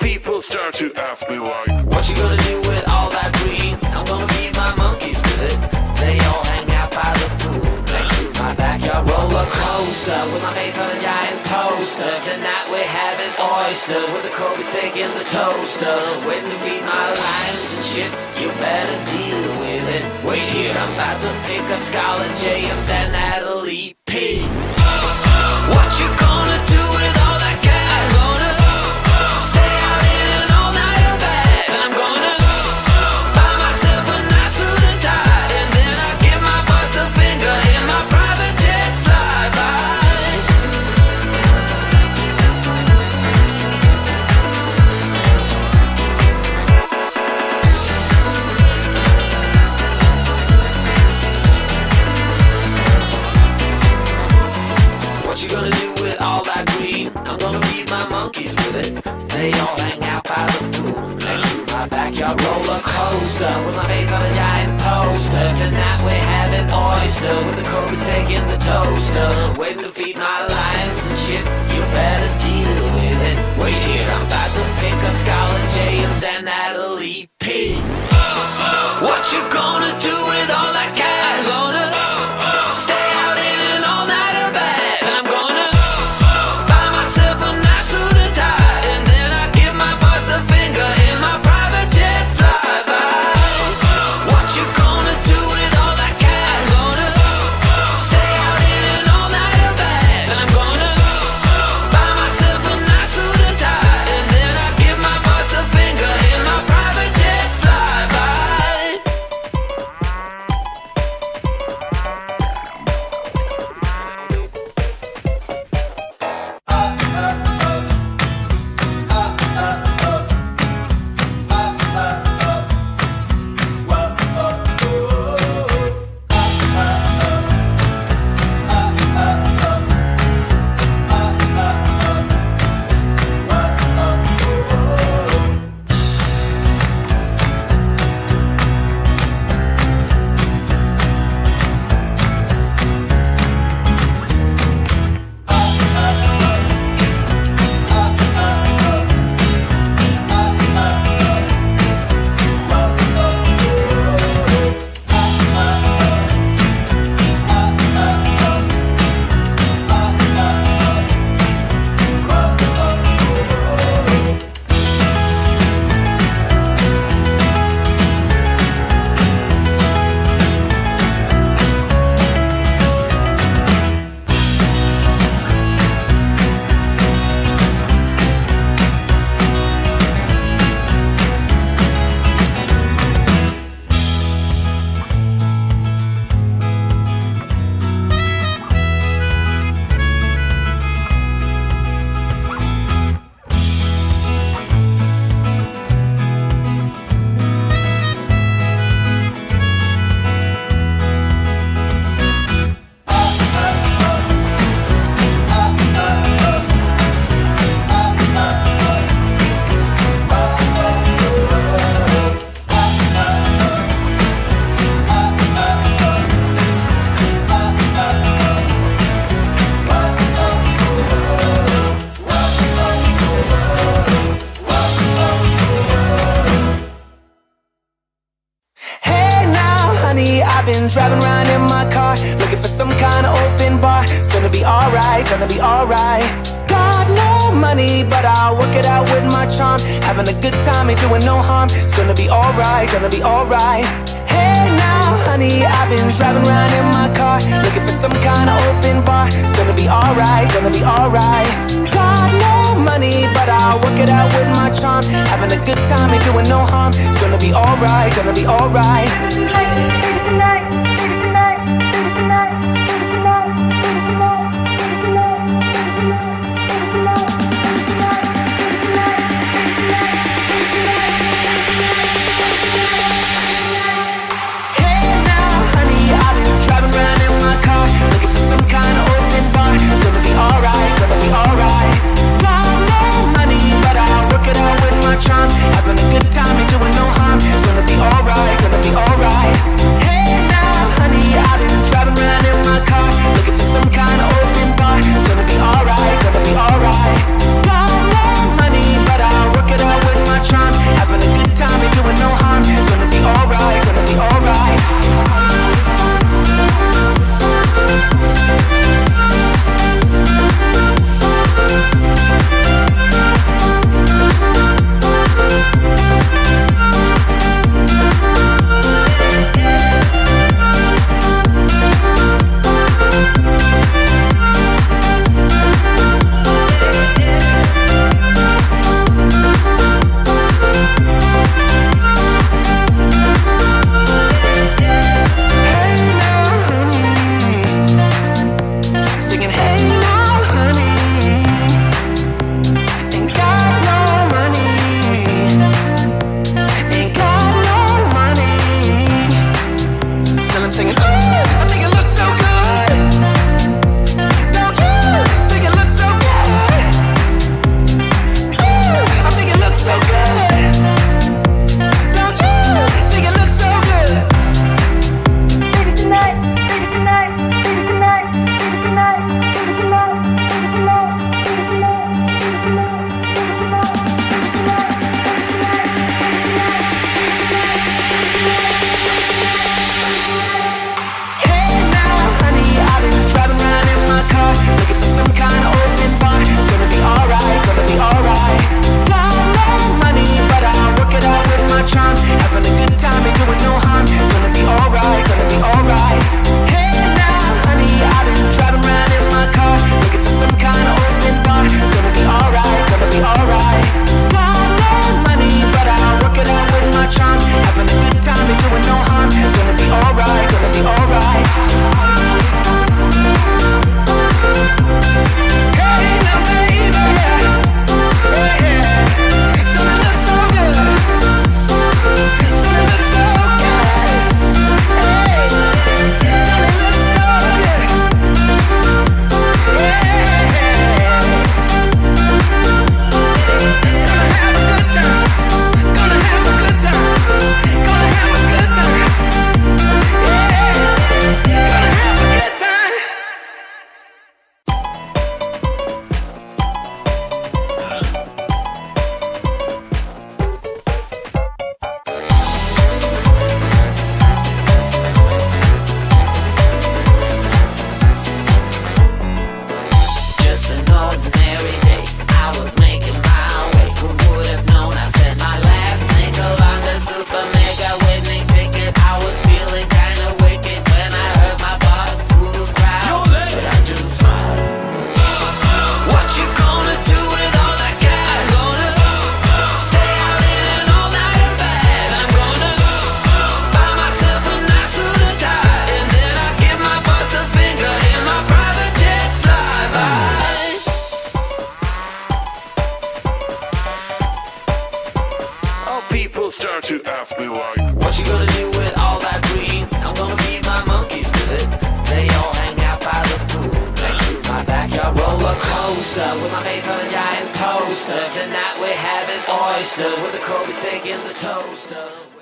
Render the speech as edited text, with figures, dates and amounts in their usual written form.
People start to ask me like, what you gonna do with all that green? I'm gonna feed my monkeys with it. They all hang out by the pool next to my backyard roller coaster with my face on a giant poster. Tonight we're having oysters with the Kobe steak in the toaster. Waiting to feed my lions and shit. You better deal with it. Wait here, I'm about to pick up Scarlett J and then Natalie P. What you gonna do with all that cash? Gonna stay out in an all-nighter bag. I'm gonna buy myself a nice suit and tie, and then I give my boss the finger in my private jet flyby. What you gonna do with all that green? I'm gonna feed my monkeys with it. They all hang out by the pool next to my backyard roller coaster with my face on a giant poster. Tonight we're having oyster with the Kobe steak in the toaster. Waiting to feed my lions and shit. You better deal with it. Wait here, I'm about to pick up Scarlett J and then Natalie P. What you gonna do with all that cash? Gonna stay out in an all-nighter bag. I'm gonna buy myself a nice suit and tie, and then I give my boss the finger in my private jet flyby. What you gonna do with all that cash? Gonna stay out in an all-nighter bag. I'm gonna buy myself a nice suit and tie, and then I give my boss the finger in my private jet flyby. I've been driving around in my car, looking for some kind of open bar. It's gonna be alright, gonna be alright. Got no money, but I'll work it out with my charm. Having a good time, ain't doing no harm. It's gonna be alright, gonna be alright. Hey now, honey, I've been driving around in my car, looking for some kind of open bar. It's gonna be alright, gonna be alright. Got no money, but I'll work it out with my charm. Having a good time, ain't doing no harm. It's gonna be alright, gonna be alright. Having a good time, ain't doing no harm. It's gonna be alright, gonna be alright. Hey now. People start to ask me why. What you gonna do with all that green? I'm gonna feed my monkeys with it. They all hang out by the pool next to my backyard roller coaster with my face on a giant poster. Tonight we're having oysters with the Kobe steak in the toaster.